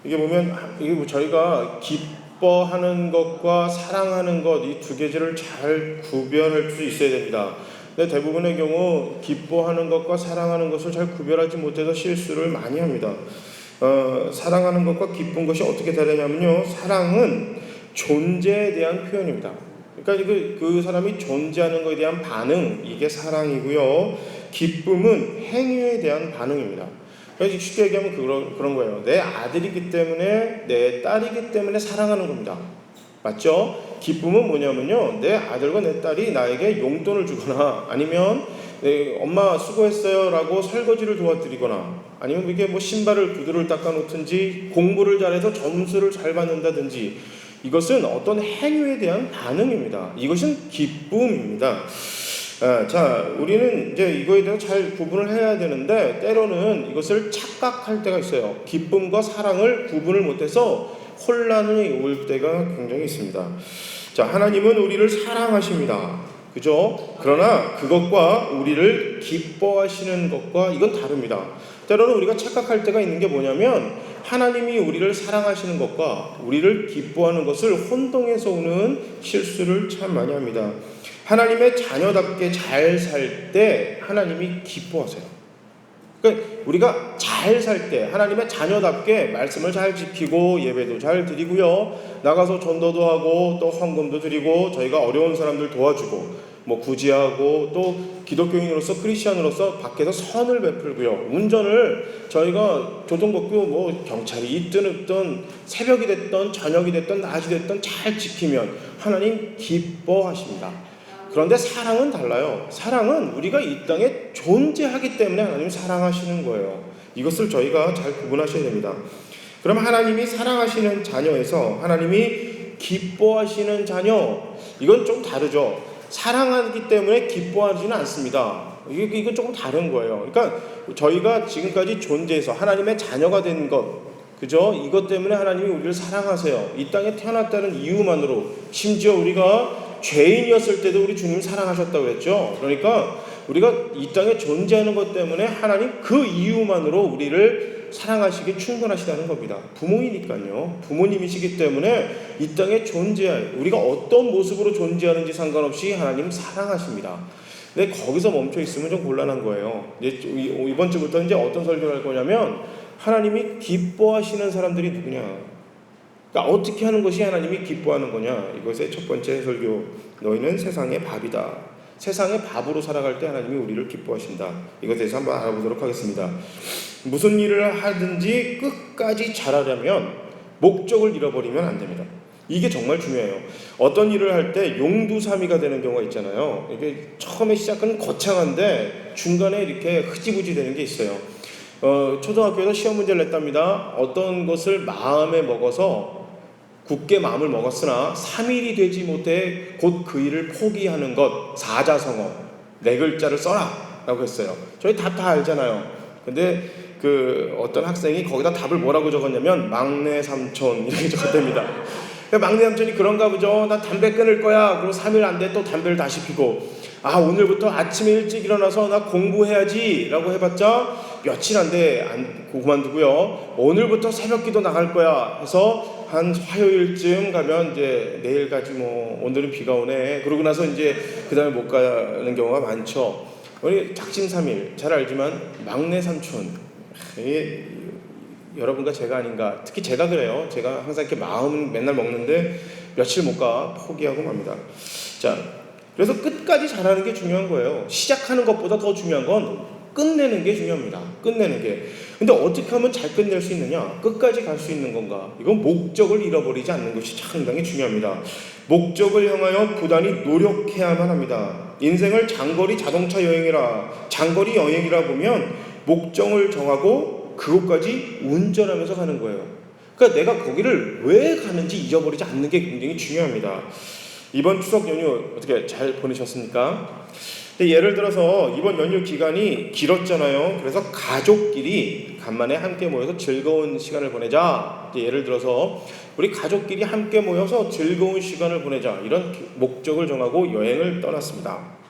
이게 보면 이게 저희가 기뻐하는 것과 사랑하는 것 이 두 개를 잘 구별할 수 있어야 됩니다. 근데 대부분의 경우 기뻐하는 것과 사랑하는 것을 잘 구별하지 못해서 실수를 많이 합니다. 사랑하는 것과 기쁜 것이 어떻게 다르냐면요, 사랑은 존재에 대한 표현입니다. 그러니까 그 사람이 존재하는 것에 대한 반응, 이게 사랑이고요. 기쁨은 행위에 대한 반응입니다. 그래서 쉽게 얘기하면 그런 거예요. 내 아들이기 때문에, 내 딸이기 때문에 사랑하는 겁니다. 맞죠? 기쁨은 뭐냐면요, 내 아들과 내 딸이 나에게 용돈을 주거나, 아니면 엄마 수고했어요 라고 설거지를 도와드리거나, 아니면 이게 뭐 신발을 구두를 닦아 놓든지, 공부를 잘해서 점수를 잘 받는다든지, 이것은 어떤 행위에 대한 반응입니다. 이것은 기쁨입니다. 자, 우리는 이제 이거에 대해서 잘 구분을 해야 되는데, 때로는 이것을 착각할 때가 있어요. 기쁨과 사랑을 구분을 못해서 혼란이 올 때가 굉장히 있습니다. 자, 하나님은 우리를 사랑하십니다. 그죠? 그러나 그것과 우리를 기뻐하시는 것과 이건 다릅니다. 때로는 우리가 착각할 때가 있는 게 뭐냐면, 하나님이 우리를 사랑하시는 것과 우리를 기뻐하는 것을 혼동해서 오는 실수를 참 많이 합니다. 하나님의 자녀답게 잘 살 때 하나님이 기뻐하세요. 그러니까 우리가 잘 살 때 하나님의 자녀답게 말씀을 잘 지키고 예배도 잘 드리고요, 나가서 전도도 하고 또 헌금도 드리고 저희가 어려운 사람들 도와주고 뭐 구제하고 또 기독교인으로서 크리스천으로서 밖에서 선을 베풀고요, 운전을 저희가 조동복교 뭐 경찰이 있든 없든 새벽이 됐든 저녁이 됐든 낮이 됐든 잘 지키면 하나님 기뻐하십니다. 그런데 사랑은 달라요. 사랑은 우리가 이 땅에 존재하기 때문에 하나님이 사랑하시는 거예요. 이것을 저희가 잘 구분하셔야 됩니다. 그럼 하나님이 사랑하시는 자녀에서 하나님이 기뻐하시는 자녀, 이건 좀 다르죠. 사랑하기 때문에 기뻐하지는 않습니다. 이건 조금 다른 거예요. 그러니까 저희가 지금까지 존재해서 하나님의 자녀가 된 것, 그죠? 이것 때문에 하나님이 우리를 사랑하세요. 이 땅에 태어났다는 이유만으로, 심지어 우리가 죄인이었을 때도 우리 주님 사랑하셨다고 그랬죠. 그러니까 우리가 이 땅에 존재하는 것 때문에 하나님 그 이유만으로 우리를 사랑하시기 충분하시다는 겁니다. 부모이니까요. 부모님이시기 때문에 이 땅에 존재할, 우리가 어떤 모습으로 존재하는지 상관없이 하나님 사랑하십니다. 근데 거기서 멈춰 있으면 좀 곤란한 거예요. 이번 주부터 이제 어떤 설교를 할 거냐면, 하나님이 기뻐하시는 사람들이 누구냐? 그러니까 어떻게 하는 것이 하나님이 기뻐하는 거냐? 이것의 첫 번째 설교, 너희는 세상의 밥이다. 세상의 밥으로 살아갈 때 하나님이 우리를 기뻐하신다. 이것에 대해서 한번 알아보도록 하겠습니다. 무슨 일을 하든지 끝까지 잘하려면 목적을 잃어버리면 안 됩니다. 이게 정말 중요해요. 어떤 일을 할 때 용두사미가 되는 경우가 있잖아요. 이게 처음에 시작은 거창한데 중간에 이렇게 흐지부지 되는 게 있어요. 초등학교에서 시험 문제를 냈답니다. 어떤 것을 마음에 먹어서 굳게 마음을 먹었으나 3일이 되지 못해 곧 그 일을 포기하는 것, 사자성어, 4글자를 써라 라고 했어요. 저희 다 알잖아요. 근데 어떤 학생이 거기다 답을 뭐라고 적었냐면 막내 삼촌 이렇게 적었답니다. 막내 삼촌이 그런가 보죠. 나 담배 끊을 거야. 그리고 3일 안 돼 또 담배를 다시 피고, 오늘부터 아침에 일찍 일어나서 나 공부해야지 라고 해봤자 며칠 안 돼 그만두고요, 오늘부터 새벽기도 나갈 거야 해서 한 화요일쯤 가면 이제 내일까지 오늘은 비가 오네 그러고 나서 이제 그 다음에 못 가는 경우가 많죠. 우리 작심삼일 잘 알지만 막내 삼촌, 여러분과 제가 아닌가. 특히 제가 그래요. 제가 항상 이렇게 마음은 맨날 먹는데 며칠 못 가 포기하고 맙니다. 자, 그래서 끝까지 잘하는 게 중요한 거예요. 시작하는 것보다 더 중요한 건 끝내는 게 중요합니다. 끝내는 게. 근데 어떻게 하면 잘 끝낼 수 있느냐? 끝까지 갈 수 있는 건가? 이건 목적을 잃어버리지 않는 것이 상당히 중요합니다. 목적을 향하여 부단히 노력해야만 합니다. 인생을 장거리 자동차 여행이라, 장거리 여행이라 보면 목적을 정하고 그것까지 운전하면서 가는 거예요. 그러니까 내가 거기를 왜 가는지 잊어버리지 않는 게 굉장히 중요합니다. 이번 추석 연휴 어떻게 잘 보내셨습니까? 예를 들어서 이번 연휴 기간이 길었잖아요. 그래서 가족끼리 간만에 함께 모여서 즐거운 시간을 보내자. 예를 들어서 우리 가족끼리 함께 모여서 즐거운 시간을 보내자, 이런 목적을 정하고 여행을 떠났습니다.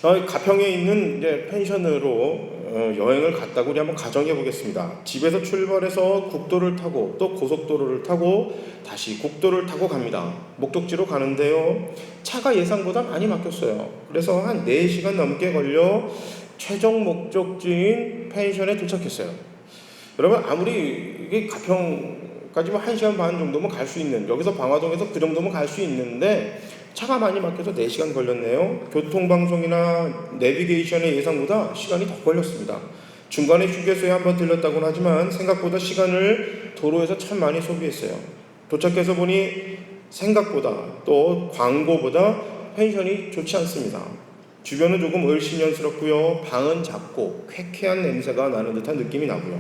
가평에 있는 이제 펜션으로 여행을 갔다고 우리 한번 가정해 보겠습니다. 집에서 출발해서 국도를 타고 또 고속도로를 타고 다시 국도를 타고 갑니다. 목적지로 가는데요. 차가 예상보다 많이 막혔어요. 그래서 한 4시간 넘게 걸려 최종 목적지인 펜션에 도착했어요. 여러분, 아무리 이게 가평까지만 1시간 반 정도면 갈 수 있는, 여기서 방화동에서 그 정도면 갈 수 있는데 차가 많이 막혀서 4시간 걸렸네요. 교통방송이나 내비게이션의 예상보다 시간이 더 걸렸습니다. 중간에 휴게소에 한번 들렸다고는 하지만 생각보다 시간을 도로에서 참 많이 소비했어요. 도착해서 보니 생각보다 또 광고보다 펜션이 좋지 않습니다. 주변은 조금 을씨년스럽고요. 방은 작고 쾌쾌한 냄새가 나는 듯한 느낌이 나고요.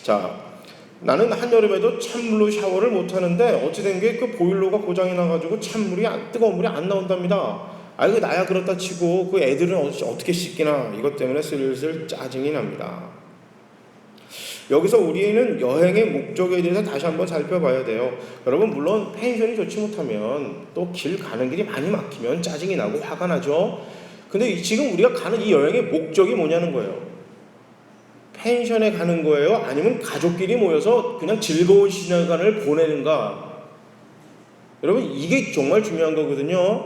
자, 나는 한여름에도 찬물로 샤워를 못하는데 어찌된 게 그 보일러가 고장이 나가지고 뜨거운 물이 안 나온답니다. 아이고, 나야 그렇다 치고 그 애들은 어떻게 씻기나, 이것 때문에 슬슬 짜증이 납니다. 여기서 우리는 여행의 목적에 대해서 다시 한번 살펴봐야 돼요. 여러분, 물론 펜션이 좋지 못하면 또 길 가는 길이 많이 막히면 짜증이 나고 화가 나죠. 근데 지금 우리가 가는 이 여행의 목적이 뭐냐는 거예요. 펜션에 가는 거예요? 아니면 가족끼리 모여서 그냥 즐거운 시간을 보내는가? 여러분, 이게 정말 중요한 거거든요.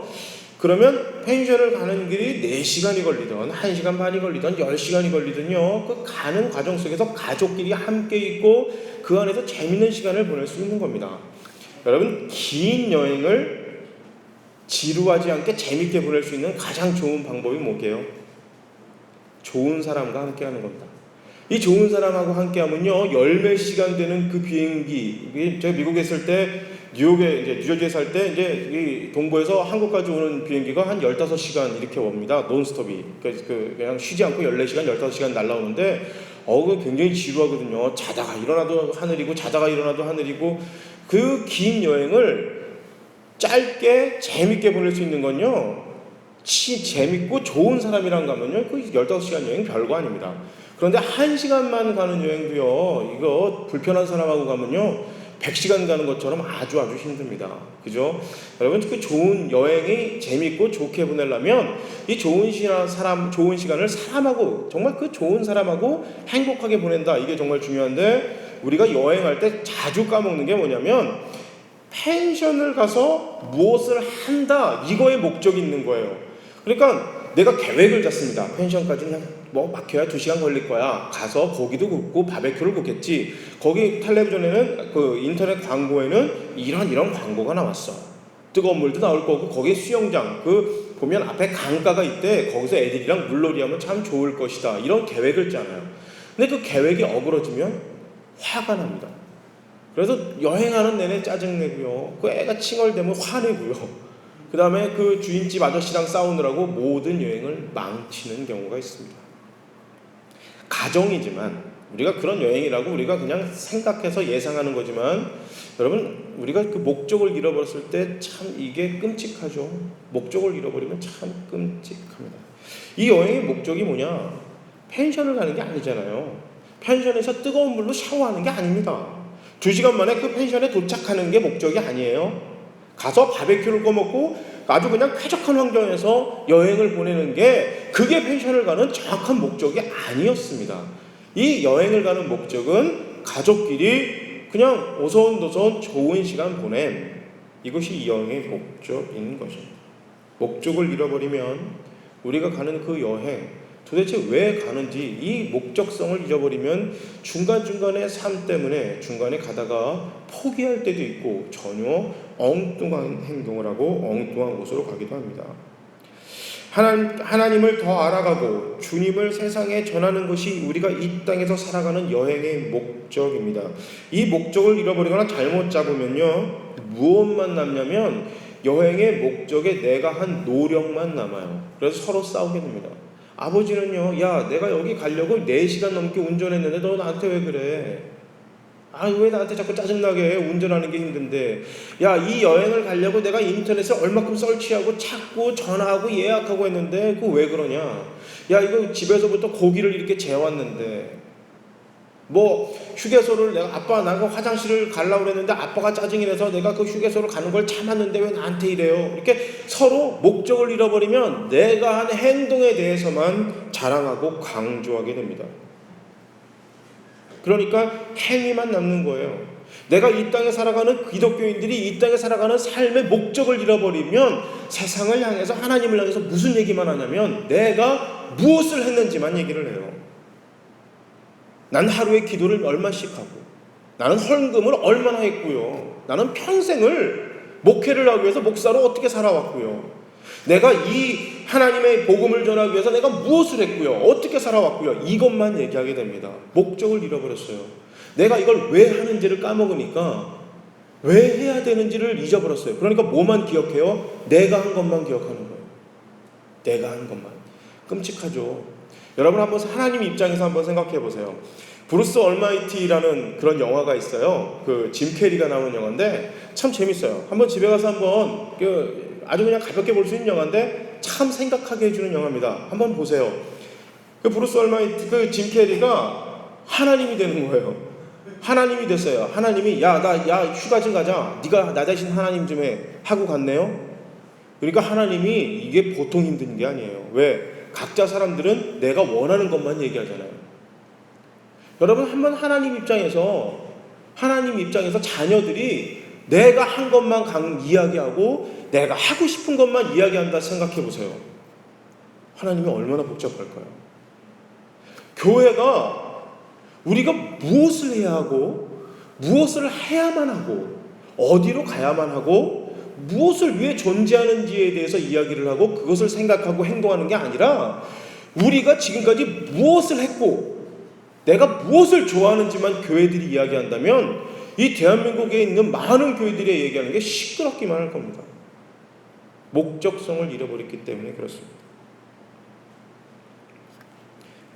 그러면 펜션을 가는 길이 4시간이 걸리든 1시간 반이 걸리든 10시간이 걸리든요, 그 가는 과정 속에서 가족끼리 함께 있고 그 안에서 재밌는 시간을 보낼 수 있는 겁니다. 여러분, 긴 여행을 지루하지 않게 재밌게 보낼 수 있는 가장 좋은 방법이 뭐게요? 좋은 사람과 함께 하는 겁니다. 이 좋은 사람하고 함께 하면요, 열몇 시간 되는 그 비행기, 제가 미국에 있을 때, 뉴저지에 살 때, 이 동부에서 한국까지 오는 비행기가 한 15시간 이렇게 옵니다. 논스톱이. 그냥 쉬지 않고 14시간, 15시간 날라오는데, 그 굉장히 지루하거든요. 자다가 일어나도 하늘이고, 자다가 일어나도 하늘이고, 그 긴 여행을 짧게 재밌게 보낼 수 있는 건요, 재밌고 좋은 사람이랑 가면요, 그 15시간 여행 별거 아닙니다. 그런데 1시간만 가는 여행도요, 이거 불편한 사람하고 가면요 100시간 가는 것처럼 아주 힘듭니다. 그죠? 여러분, 그 좋은 여행이 재밌고 좋게 보내려면 이 좋은 시간을 사람하고, 정말 그 좋은 사람하고 행복하게 보낸다, 이게 정말 중요한데, 우리가 여행할 때 자주 까먹는 게 뭐냐면 펜션을 가서 무엇을 한다, 이거에 목적이 있는 거예요. 그러니까 내가 계획을 짰습니다. 펜션까지는 막혀야 2시간 걸릴 거야. 가서 고기도 굽고 바베큐를 굽겠지. 거기 텔레비전에는, 그 인터넷 광고에는 이런 광고가 나왔어. 뜨거운 물도 나올 거고, 거기에 수영장, 보면 앞에 강가가 있대. 거기서 애들이랑 물놀이 하면 참 좋을 것이다. 이런 계획을 짜나요. 근데 그 계획이 어그러지면 화가 납니다. 그래서 여행하는 내내 짜증내고요, 그 애가 칭얼대면 화내고요, 그 다음에 그 주인집 아저씨랑 싸우느라고 모든 여행을 망치는 경우가 있습니다. 가정이지만, 우리가 그런 여행이라고 우리가 그냥 생각해서 예상하는 거지만, 여러분, 우리가 그 목적을 잃어버렸을 때 참 이게 끔찍하죠. 목적을 잃어버리면 참 끔찍합니다. 이 여행의 목적이 뭐냐? 펜션을 가는 게 아니잖아요. 펜션에서 뜨거운 물로 샤워하는 게 아닙니다. 2시간 만에 그 펜션에 도착하는 게 목적이 아니에요. 가서 바베큐를 꺼먹고 아주 그냥 쾌적한 환경에서 여행을 보내는 게, 그게 펜션을 가는 정확한 목적이 아니었습니다. 이 여행을 가는 목적은 가족끼리 그냥 오손도손 좋은 시간 보냄, 이것이 이 여행의 목적인 것입니다. 목적을 잃어버리면 우리가 가는 그 여행, 도대체 왜 가는지, 이 목적성을 잃어버리면 중간중간에 삶 때문에 중간에 가다가 포기할 때도 있고 전혀 엉뚱한 행동을 하고 엉뚱한 곳으로 가기도 합니다. 하나님을 더 알아가고 주님을 세상에 전하는 것이 우리가 이 땅에서 살아가는 여행의 목적입니다. 이 목적을 잃어버리거나 잘못 잡으면요, 무엇만 남냐면 여행의 목적에 내가 한 노력만 남아요. 그래서 서로 싸우게 됩니다. 아버지는요, 야, 내가 여기 가려고 4시간 넘게 운전했는데 너 나한테 왜 그래? 왜 나한테 자꾸 짜증나게 해? 운전하는 게 힘든데. 야, 이 여행을 가려고 내가 인터넷에 얼마큼 설치하고 찾고 전화하고 예약하고 했는데 그거 왜 그러냐? 야, 이거 집에서부터 고기를 이렇게 재웠는데. 뭐 휴게소를 내가 아빠 나가 화장실을 가려고 그랬는데 아빠가 짜증이 나서 내가 그 휴게소를 가는 걸 참았는데 왜 나한테 이래요? 이렇게 서로 목적을 잃어버리면 내가 한 행동에 대해서만 자랑하고 강조하게 됩니다. 그러니까 행위만 남는 거예요. 내가 이 땅에 살아가는 기독교인들이 이 땅에 살아가는 삶의 목적을 잃어버리면 세상을 향해서 하나님을 향해서 무슨 얘기만 하냐면 내가 무엇을 했는지만 얘기를 해요. 난 하루에 기도를 얼마씩 하고 나는 헌금을 얼마나 했고요. 나는 평생을 목회를 하기 위해서 목사로 어떻게 살아왔고요. 내가 이 하나님의 복음을 전하기 위해서 내가 무엇을 했고요. 어떻게 살아왔고요. 이것만 얘기하게 됩니다. 목적을 잃어버렸어요. 내가 이걸 왜 하는지를 까먹으니까 왜 해야 되는지를 잊어버렸어요. 그러니까 뭐만 기억해요? 내가 한 것만 기억하는 거예요. 내가 한 것만. 끔찍하죠. 여러분 한번 하나님 입장에서 한번 생각해 보세요. 브루스 얼마이티라는 그런 영화가 있어요. 그 짐 캐리가 나오는 영화인데 참 재밌어요. 한번 집에 가서 한번 아주 그냥 가볍게 볼 수 있는 영화인데 참 생각하게 해주는 영화입니다. 한번 보세요. 그 브루스 얼마이티 그 짐 캐리가 하나님이 되는 거예요. 하나님이 됐어요. 하나님이 야 휴가 좀 가자. 네가 나 대신 하나님 좀 해 하고 갔네요. 그러니까 하나님이 이게 보통 힘든 게 아니에요. 왜? 각자 사람들은 내가 원하는 것만 얘기하잖아요. 여러분 한번 하나님 입장에서 자녀들이 내가 한 것만 이야기하고 내가 하고 싶은 것만 이야기한다 생각해 보세요. 하나님이 얼마나 복잡할까요? 교회가 우리가 무엇을 해야 하고 무엇을 해야만 하고 어디로 가야만 하고 무엇을 위해 존재하는지에 대해서 이야기를 하고 그것을 생각하고 행동하는 게 아니라 우리가 지금까지 무엇을 했고 내가 무엇을 좋아하는지만 교회들이 이야기한다면 이 대한민국에 있는 많은 교회들이 얘기하는 게 시끄럽기만 할 겁니다. 목적성을 잃어버렸기 때문에 그렇습니다.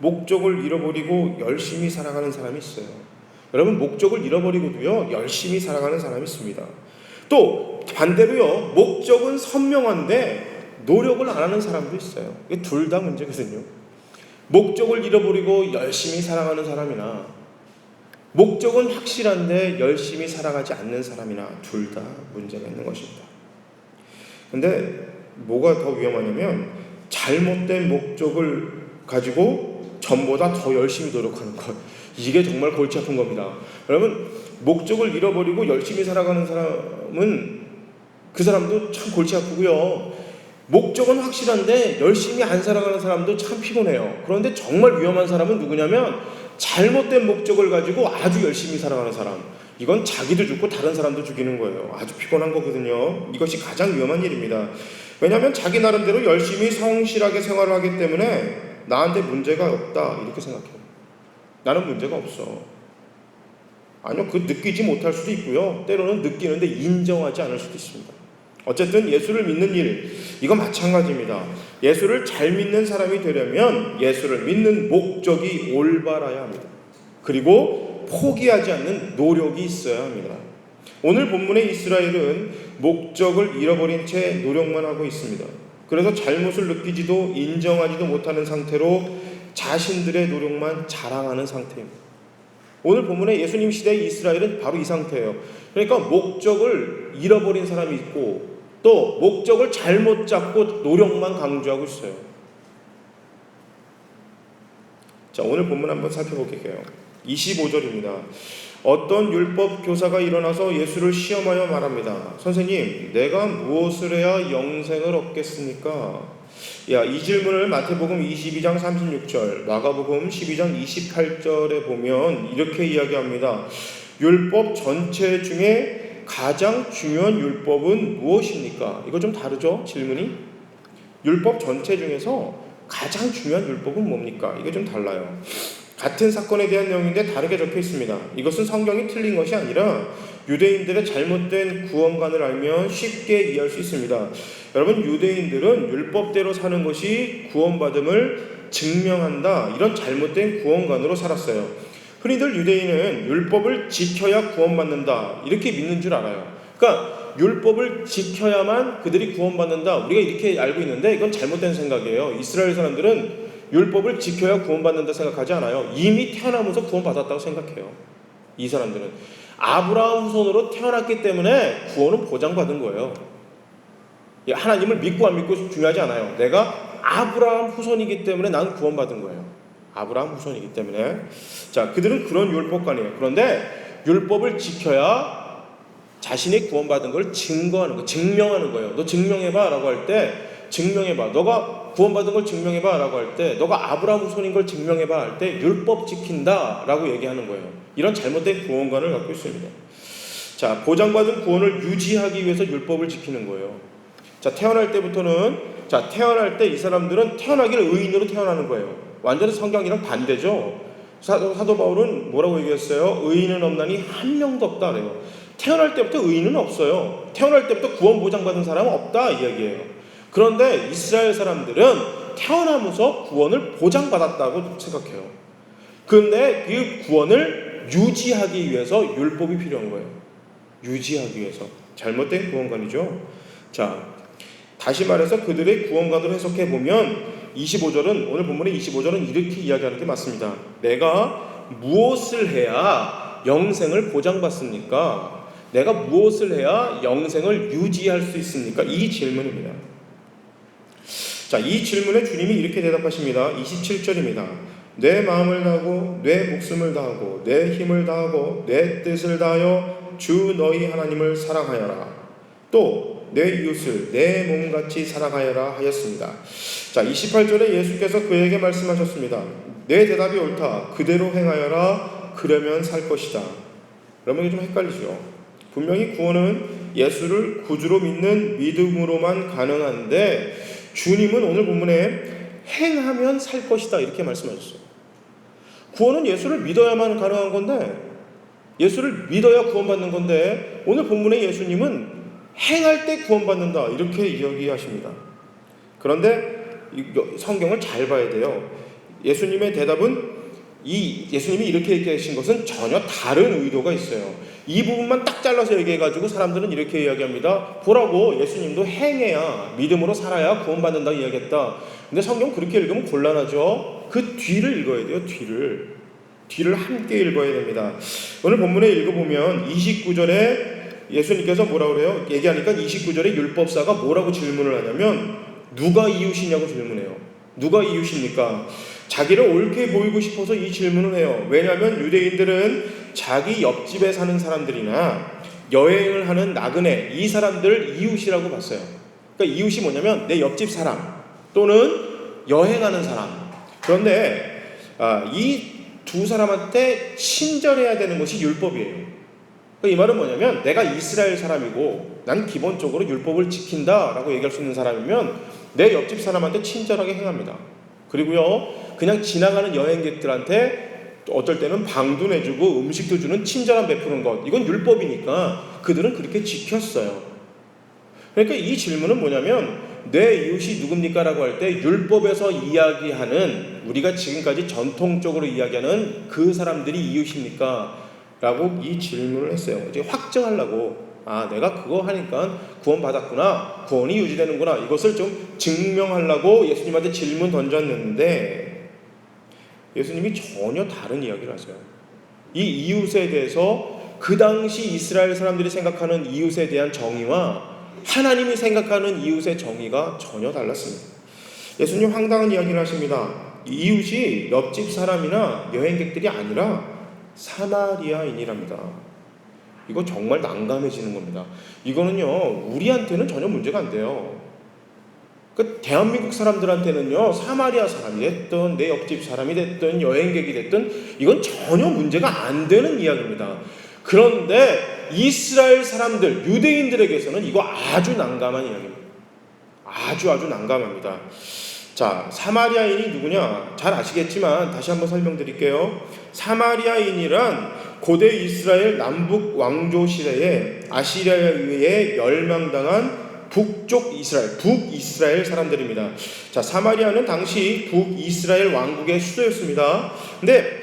목적을 잃어버리고 열심히 살아가는 사람이 있어요. 여러분 목적을 잃어버리고도요 열심히 살아가는 사람이 있습니다. 또 반대로요 목적은 선명한데 노력을 안 하는 사람도 있어요. 이게 둘 다 문제거든요. 목적을 잃어버리고 열심히 살아가는 사람이나 목적은 확실한데 열심히 살아가지 않는 사람이나 둘 다 문제가 있는 것입니다. 근데 뭐가 더 위험하냐면 잘못된 목적을 가지고 전보다 더 열심히 노력하는 것. 이게 정말 골치 아픈 겁니다. 여러분 목적을 잃어버리고 열심히 살아가는 사람은 그 사람도 참 골치 아프고요. 목적은 확실한데 열심히 안 살아가는 사람도 참 피곤해요. 그런데 정말 위험한 사람은 누구냐면 잘못된 목적을 가지고 아주 열심히 살아가는 사람. 이건 자기도 죽고 다른 사람도 죽이는 거예요. 아주 피곤한 거거든요. 이것이 가장 위험한 일입니다. 왜냐하면 자기 나름대로 열심히 성실하게 생활을 하기 때문에 나한테 문제가 없다 이렇게 생각해요. 나는 문제가 없어. 아니요, 그 느끼지 못할 수도 있고요. 때로는 느끼는데 인정하지 않을 수도 있습니다. 어쨌든 예수를 믿는 일, 이거 마찬가지입니다. 예수를 잘 믿는 사람이 되려면 예수를 믿는 목적이 올바라야 합니다. 그리고 포기하지 않는 노력이 있어야 합니다. 오늘 본문의 이스라엘은 목적을 잃어버린 채 노력만 하고 있습니다. 그래서 잘못을 느끼지도 인정하지도 못하는 상태로 자신들의 노력만 자랑하는 상태입니다. 오늘 본문의 예수님 시대의 이스라엘은 바로 이 상태예요. 그러니까 목적을 잃어버린 사람이 있고 또 목적을 잘못 잡고 노력만 강조하고 있어요. 자, 오늘 본문 한번 살펴볼게요. 25절입니다. 어떤 율법 교사가 일어나서 예수를 시험하여 말합니다. 선생님, 내가 무엇을 해야 영생을 얻겠습니까? 이 질문을 마태복음 22장 36절, 마가복음 12장 28절에 보면 이렇게 이야기합니다. 율법 전체 중에 가장 중요한 율법은 무엇입니까? 이거 좀 다르죠? 질문이? 율법 전체 중에서 가장 중요한 율법은 뭡니까? 이게 좀 달라요. 같은 사건에 대한 내용인데 다르게 적혀 있습니다. 이것은 성경이 틀린 것이 아니라 유대인들의 잘못된 구원관을 알면 쉽게 이해할 수 있습니다. 여러분, 유대인들은 율법대로 사는 것이 구원받음을 증명한다, 이런 잘못된 구원관으로 살았어요. 흔히들 유대인은 율법을 지켜야 구원받는다 이렇게 믿는 줄 알아요. 그러니까 율법을 지켜야만 그들이 구원받는다, 우리가 이렇게 알고 있는데 이건 잘못된 생각이에요. 이스라엘 사람들은 율법을 지켜야 구원받는다 생각하지 않아요. 이미 태어나면서 구원받았다고 생각해요. 이 사람들은 아브라함 후손으로 태어났기 때문에 구원은 보장받은 거예요. 하나님을 믿고 안 믿고 중요하지 않아요. 내가 아브라함 후손이기 때문에 난 구원받은 거예요. 아브라함 후손이기 때문에. 자, 그들은 그런 율법관이에요. 그런데 율법을 지켜야 자신이 구원받은 걸 증거하는 거, 증명하는 거예요. 너 증명해봐 라고 할 때, 증명해봐. 너가 구원받은 걸 증명해봐 라고 할 때, 너가 아브라함 후손인 걸 증명해봐 할 때 율법 지킨다 라고 얘기하는 거예요. 이런 잘못된 구원관을 갖고 있습니다. 자, 보장받은 구원을 유지하기 위해서 율법을 지키는 거예요. 자, 태어날 때 이 사람들은 태어나기를 의인으로 태어나는 거예요. 완전히 성경이랑 반대죠. 사도 바울은 뭐라고 얘기했어요? 의인은 없나니 한 명도 없다 그래요. 태어날 때부터 의인은 없어요. 태어날 때부터 구원 보장받은 사람은 없다 이야기예요. 그런데 이스라엘 사람들은 태어나면서 구원을 보장받았다고 생각해요. 그런데 그 구원을 유지하기 위해서 율법이 필요한 거예요. 유지하기 위해서. 잘못된 구원관이죠. 자, 다시 말해서 그들의 구원관으로 해석해 보면 25절은 오늘 본문의 25절은 이렇게 이야기하는 게 맞습니다. 내가 무엇을 해야 영생을 보장받습니까? 내가 무엇을 해야 영생을 유지할 수 있습니까? 이 질문입니다. 자, 이 질문에 주님이 이렇게 대답하십니다. 27절입니다. 내 마음을 다하고 내 목숨을 다하고 내 힘을 다하고 내 뜻을 다하여 주 너희 하나님을 사랑하여라. 또 내 이웃을 내 몸같이 사랑하여라 하였습니다. 자, 28절에 예수께서 그에게 말씀하셨습니다. 내 대답이 옳다. 그대로 행하여라. 그러면 살 것이다. 그러면 좀 헷갈리죠. 분명히 구원은 예수를 구주로 믿는 믿음으로만 가능한데 주님은 오늘 본문에 행하면 살 것이다 이렇게 말씀하셨어요. 구원은 예수를 믿어야만 가능한 건데, 예수를 믿어야 구원받는 건데, 오늘 본문의 예수님은 행할 때 구원받는다 이렇게 이야기하십니다. 그런데 성경을 잘 봐야 돼요. 예수님의 대답은 예수님이 이렇게 얘기하신 것은 전혀 다른 의도가 있어요. 이 부분만 딱 잘라서 얘기해가지고 사람들은 이렇게 이야기합니다. 보라고, 예수님도 행해야, 믿음으로 살아야 구원받는다 이야기했다. 근데 성경 그렇게 읽으면 곤란하죠. 그 뒤를 읽어야 돼요. 뒤를 함께 읽어야 됩니다. 오늘 본문에 읽어보면 29절에 예수님께서 뭐라고 그래요? 얘기하니까 29절에 율법사가 뭐라고 질문을 하냐면 누가 이웃이냐고 질문해요. 누가 이웃입니까? 자기를 옳게 보이고 싶어서 이 질문을 해요. 왜냐하면 유대인들은 자기 옆집에 사는 사람들이나 여행을 하는 나그네, 이 사람들을 이웃이라고 봤어요. 그러니까 이웃이 뭐냐면 내 옆집 사람 또는 여행하는 사람. 그런데 이 두 사람한테 친절해야 되는 것이 율법이에요. 이 말은 뭐냐면 내가 이스라엘 사람이고 난 기본적으로 율법을 지킨다라고 얘기할 수 있는 사람이면 내 옆집 사람한테 친절하게 행합니다. 그리고요, 그냥 지나가는 여행객들한테 어떨 때는 방도 내주고 음식도 주는 친절함 베푸는 것, 이건 율법이니까 그들은 그렇게 지켰어요. 그러니까 이 질문은 뭐냐면 내 이웃이 누굽니까? 라고 할 때 율법에서 이야기하는, 우리가 지금까지 전통적으로 이야기하는 그 사람들이 이웃입니까? 라고 이 질문을 했어요. 이제 확증하려고, 내가 그거 하니까 구원받았구나, 구원이 유지되는구나, 이것을 좀 증명하려고 예수님한테 질문 던졌는데 예수님이 전혀 다른 이야기를 하세요. 이 이웃에 대해서 그 당시 이스라엘 사람들이 생각하는 이웃에 대한 정의와 하나님이 생각하는 이웃의 정의가 전혀 달랐습니다. 예수님 황당한 이야기를 하십니다. 이웃이 옆집 사람이나 여행객들이 아니라 사마리아인이랍니다. 이거 정말 난감해지는 겁니다. 이거는요, 우리한테는 전혀 문제가 안 돼요. 대한민국 사람들한테는요, 사마리아 사람이 됐든 내 옆집 사람이 됐든 여행객이 됐든 이건 전혀 문제가 안 되는 이야기입니다. 그런데 이스라엘 사람들, 유대인들에게서는 이거 아주 난감한 이야기입니다. 아주 난감합니다. 자, 사마리아인이 누구냐? 잘 아시겠지만 다시 한번 설명드릴게요. 사마리아인이란 고대 이스라엘 남북 왕조 시대에 아시리아에 의해 멸망당한 북이스라엘 사람들입니다. 자, 사마리아는 당시 북이스라엘 왕국의 수도였습니다. 근데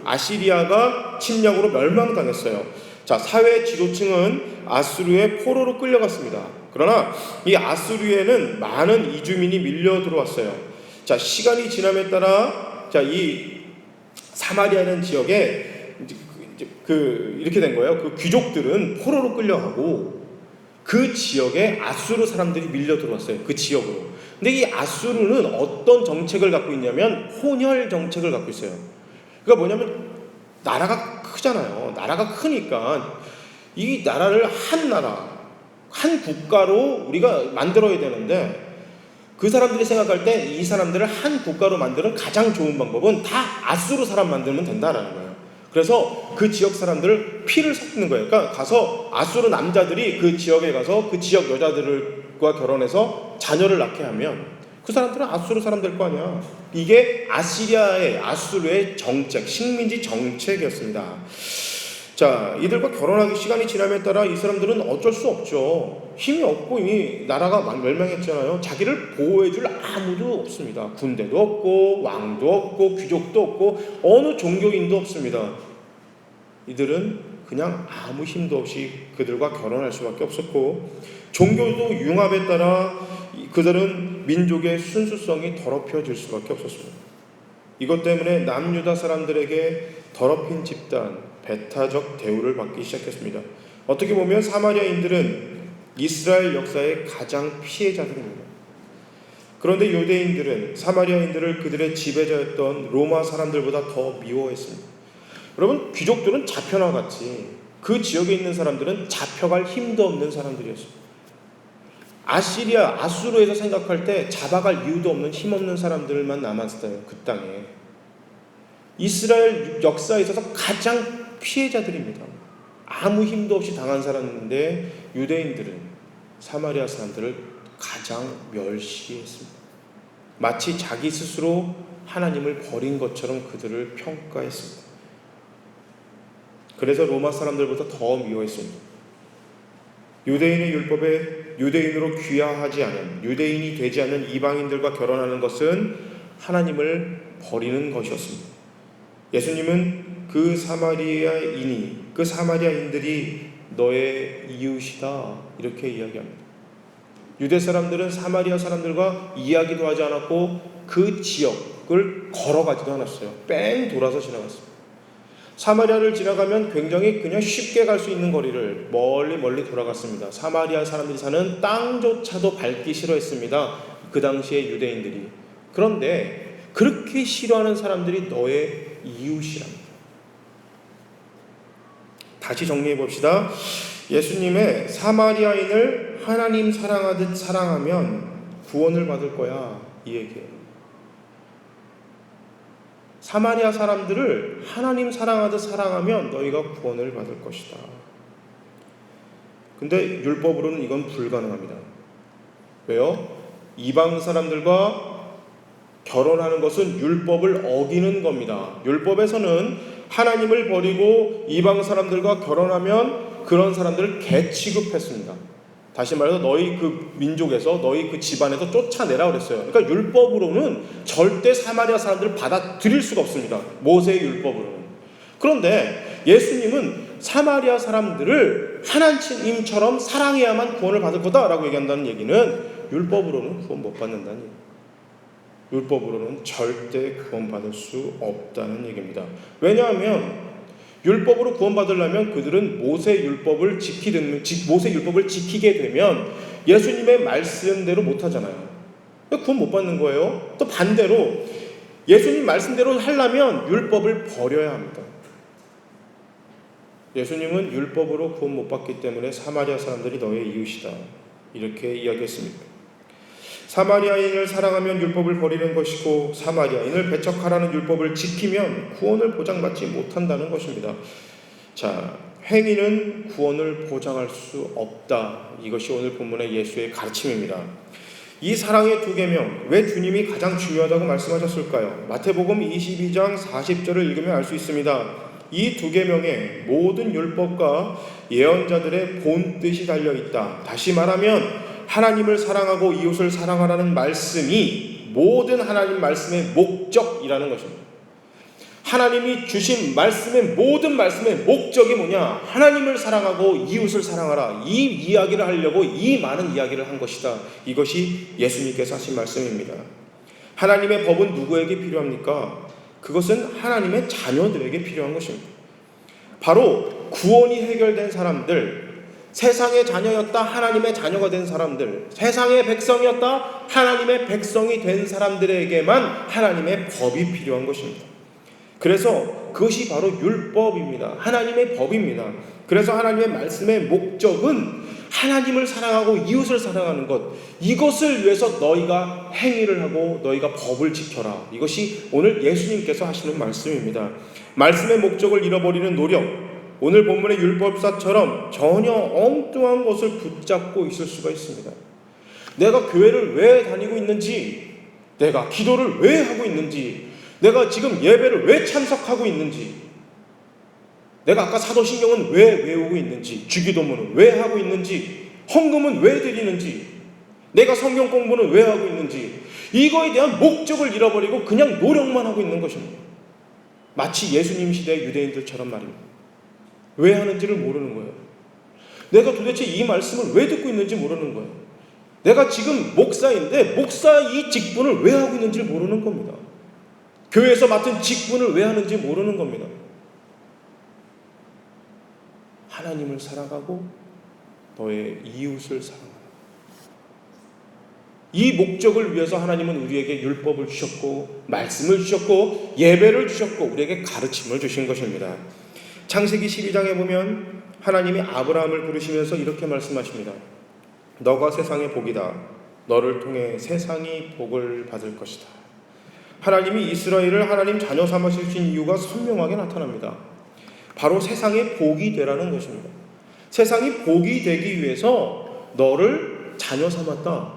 아시리아가 침략으로 멸망당했어요. 자, 사회 지도층은 아수르의 포로로 끌려갔습니다. 그러나 이 아수르에는 많은 이주민이 밀려 들어왔어요. 자, 시간이 지남에 따라 이 사마리아라는 지역에 이렇게 된 거예요. 그 귀족들은 포로로 끌려가고 그 지역에 아수르 사람들이 밀려 들어왔어요. 그 지역으로. 근데 이 아수르는 어떤 정책을 갖고 있냐면 혼혈 정책을 갖고 있어요. 그러니까 뭐냐면 나라가 크잖아요. 나라가 크니까 이 나라를 한 나라, 한 국가로 우리가 만들어야 되는데 그 사람들이 생각할 때 이 사람들을 한 국가로 만드는 가장 좋은 방법은 다 아수르 사람 만들면 된다라는 거예요. 그래서 그 지역 사람들을 피를 섞는 거예요. 그러니까 가서 아수르 남자들이 그 지역에 가서 그 지역 여자들과 결혼해서 자녀를 낳게 하면 그 사람들은 아수르 사람 될 거 아니야. 이게 아수르의 정책, 식민지 정책이었습니다. 자, 이들과 결혼하기 시간이 지남에 따라 이 사람들은 어쩔 수 없죠. 힘이 없고 이미 나라가 멸망했잖아요. 자기를 보호해줄 아무도 없습니다. 군대도 없고 왕도 없고 귀족도 없고 어느 종교인도 없습니다. 이들은 그냥 아무 힘도 없이 그들과 결혼할 수밖에 없었고 종교도 융합에 따라 그들은 민족의 순수성이 더럽혀질 수밖에 없었습니다. 이것 때문에 남유다 사람들에게 더럽힌 집단, 배타적 대우를 받기 시작했습니다. 어떻게 보면 사마리아인들은 이스라엘 역사의 가장 피해자들입니다. 그런데 유대인들은 사마리아인들을 그들의 지배자였던 로마 사람들보다 더 미워했습니다. 여러분, 귀족들은 잡혀나 갔지 그 지역에 있는 사람들은 잡혀갈 힘도 없는 사람들이었습니다. 아수르에서 생각할 때 잡아갈 이유도 없는 힘없는 사람들만 남았어요. 그 땅에. 이스라엘 역사에 있어서 가장 피해자들입니다. 아무 힘도 없이 당한 사람인데 유대인들은 사마리아 사람들을 가장 멸시했습니다. 마치 자기 스스로 하나님을 버린 것처럼 그들을 평가했습니다. 그래서 로마 사람들보다 더 미워했습니다. 유대인의 율법에 유대인으로 귀화하지 않은, 유대인이 되지 않는 이방인들과 결혼하는 것은 하나님을 버리는 것이었습니다. 예수님은 그 사마리아인들이 너의 이웃이다 이렇게 이야기합니다. 유대 사람들은 사마리아 사람들과 이야기도 하지 않았고 그 지역을 걸어가지도 않았어요. 뺑 돌아서 지나갔습니다. 사마리아를 지나가면 굉장히 그냥 쉽게 갈 수 있는 거리를 멀리 돌아갔습니다. 사마리아 사람들이 사는 땅조차도 밟기 싫어했습니다. 그 당시에 유대인들이. 그런데 그렇게 싫어하는 사람들이 너의 이웃이랍니다. 다시 정리해 봅시다. 예수님의 사마리아인을 하나님 사랑하듯 사랑하면 구원을 받을 거야, 이 얘기예요. 사마리아 사람들을 하나님 사랑하듯 사랑하면 너희가 구원을 받을 것이다. 근데 율법으로는 이건 불가능합니다. 왜요? 이방 사람들과 결혼하는 것은 율법을 어기는 겁니다. 율법에서는 하나님을 버리고 이방 사람들과 결혼하면 그런 사람들을 개 취급했습니다. 다시 말해서 너희 그 민족에서 너희 그 집안에서 쫓아내라 그랬어요. 그러니까 율법으로는 절대 사마리아 사람들을 받아들일 수가 없습니다. 모세의 율법으로는. 그런데 예수님은 사마리아 사람들을 하나님처럼 사랑해야만 구원을 받을 거다라고 얘기한다는 얘기는 율법으로는 구원 못 받는다는 얘기예요. 율법으로는 절대 구원받을 수 없다는 얘기입니다. 왜냐하면 율법으로 구원받으려면 그들은 모세 율법을 지키게 되면 예수님의 말씀대로 못하잖아요. 구원 못 받는 거예요. 또 반대로 예수님 말씀대로 하려면 율법을 버려야 합니다. 예수님은 율법으로 구원 못 받기 때문에 사마리아 사람들이 너의 이웃이다 이렇게 이야기했습니다. 사마리아인을 사랑하면 율법을 버리는 것이고 사마리아인을 배척하라는 율법을 지키면 구원을 보장받지 못한다는 것입니다. 자, 행위는 구원을 보장할 수 없다. 이것이 오늘 본문의 예수의 가르침입니다. 이 사랑의 두 계명, 왜 주님이 가장 중요하다고 말씀하셨을까요? 마태복음 22장 40절을 읽으면 알 수 있습니다. 이 두 계명에 모든 율법과 예언자들의 본 뜻이 달려 있다. 다시 말하면 하나님을 사랑하고 이웃을 사랑하라는 말씀이 모든 하나님 말씀의 목적이라는 것입니다. 하나님이 주신 말씀의 모든 말씀의 목적이 뭐냐? 하나님을 사랑하고 이웃을 사랑하라. 이 이야기를 하려고 이 많은 이야기를 한 것이다. 이것이 예수님께서 하신 말씀입니다. 하나님의 법은 누구에게 필요합니까? 그것은 하나님의 자녀들에게 필요한 것입니다. 바로 구원이 해결된 사람들, 세상의 자녀였다 하나님의 자녀가 된 사람들, 세상의 백성이었다 하나님의 백성이 된 사람들에게만 하나님의 법이 필요한 것입니다. 그래서 그것이 바로 율법입니다. 하나님의 법입니다. 그래서 하나님의 말씀의 목적은 하나님을 사랑하고 이웃을 사랑하는 것, 이것을 위해서 너희가 행위를 하고 너희가 법을 지켜라. 이것이 오늘 예수님께서 하시는 말씀입니다. 말씀의 목적을 잃어버리는 노력, 오늘 본문의 율법사처럼 전혀 엉뚱한 것을 붙잡고 있을 수가 있습니다. 내가 교회를 왜 다니고 있는지, 내가 기도를 왜 하고 있는지, 내가 지금 예배를 왜 참석하고 있는지, 내가 아까 사도신경은 왜 외우고 있는지, 주기도문은 왜 하고 있는지, 헌금은 왜 드리는지, 내가 성경 공부는 왜 하고 있는지, 이거에 대한 목적을 잃어버리고 그냥 노력만 하고 있는 것입니다. 마치 예수님 시대의 유대인들처럼 말입니다. 왜 하는지를 모르는 거예요. 내가 도대체 이 말씀을 왜 듣고 있는지 모르는 거예요. 내가 지금 목사인데 목사 이 직분을 왜 하고 있는지를 모르는 겁니다. 교회에서 맡은 직분을 왜 하는지 모르는 겁니다. 하나님을 사랑하고 너의 이웃을 사랑하라. 이 목적을 위해서 하나님은 우리에게 율법을 주셨고 말씀을 주셨고 예배를 주셨고 우리에게 가르침을 주신 것입니다. 창세기 12장에 보면 하나님이 아브라함을 부르시면서 이렇게 말씀하십니다. 너가 세상의 복이다. 너를 통해 세상이 복을 받을 것이다. 하나님이 이스라엘을 하나님 자녀 삼으신 이유가 선명하게 나타납니다. 바로 세상의 복이 되라는 것입니다. 세상이 복이 되기 위해서 너를 자녀 삼았다.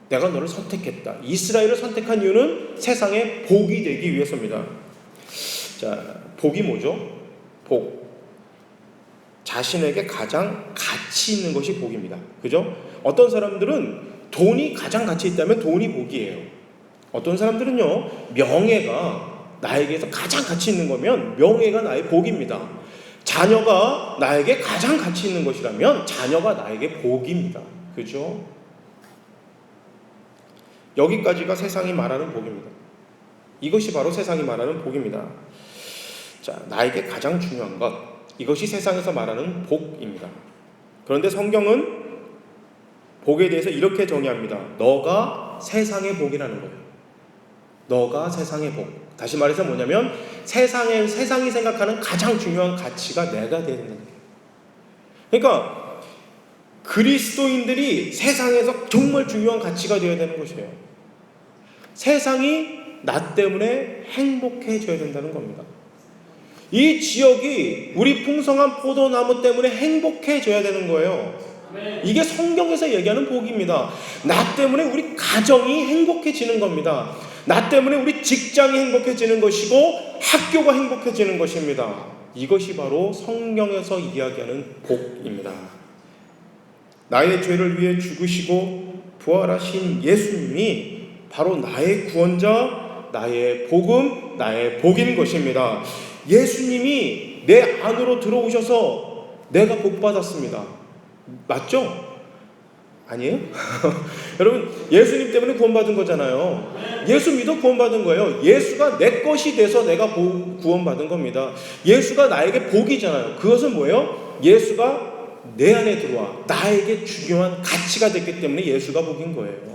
내가 너를 선택했다. 이스라엘을 선택한 이유는 세상의 복이 되기 위해서입니다. 자, 복이 뭐죠? 복. 자신에게 가장 가치 있는 것이 복입니다. 그죠? 어떤 사람들은 돈이 가장 가치 있다면 돈이 복이에요. 어떤 사람들은요, 명예가 나에게서 가장 가치 있는 거면 명예가 나의 복입니다. 자녀가 나에게 가장 가치 있는 것이라면 자녀가 나에게 복입니다. 그죠? 여기까지가 세상이 말하는 복입니다. 이것이 바로 세상이 말하는 복입니다. 자, 나에게 가장 중요한 것, 이것이 세상에서 말하는 복입니다. 그런데 성경은 복에 대해서 이렇게 정의합니다. 너가 세상의 복이라는 거예요. 너가 세상의 복. 다시 말해서 뭐냐면 세상이 생각하는 가장 중요한 가치가 내가 되는 거예요. 그러니까 그리스도인들이 세상에서 정말 중요한 가치가 되어야 되는 것이에요. 세상이 나 때문에 행복해져야 된다는 겁니다. 이 지역이 우리 풍성한 포도나무 때문에 행복해져야 되는 거예요. 이게 성경에서 얘기하는 복입니다. 나 때문에 우리 가정이 행복해지는 겁니다. 나 때문에 우리 직장이 행복해지는 것이고 학교가 행복해지는 것입니다. 이것이 바로 성경에서 이야기하는 복입니다. 나의 죄를 위해 죽으시고 부활하신 예수님이 바로 나의 구원자, 나의 복음, 나의 복인 것입니다. 예수님이 내 안으로 들어오셔서 내가 복받았습니다. 맞죠? 아니에요? 여러분, 예수님 때문에 구원받은 거잖아요. 예수 믿어 구원받은 거예요. 예수가 내 것이 돼서 내가 구원받은 겁니다. 예수가 나에게 복이잖아요. 그것은 뭐예요? 예수가 내 안에 들어와 나에게 중요한 가치가 됐기 때문에 예수가 복인 거예요.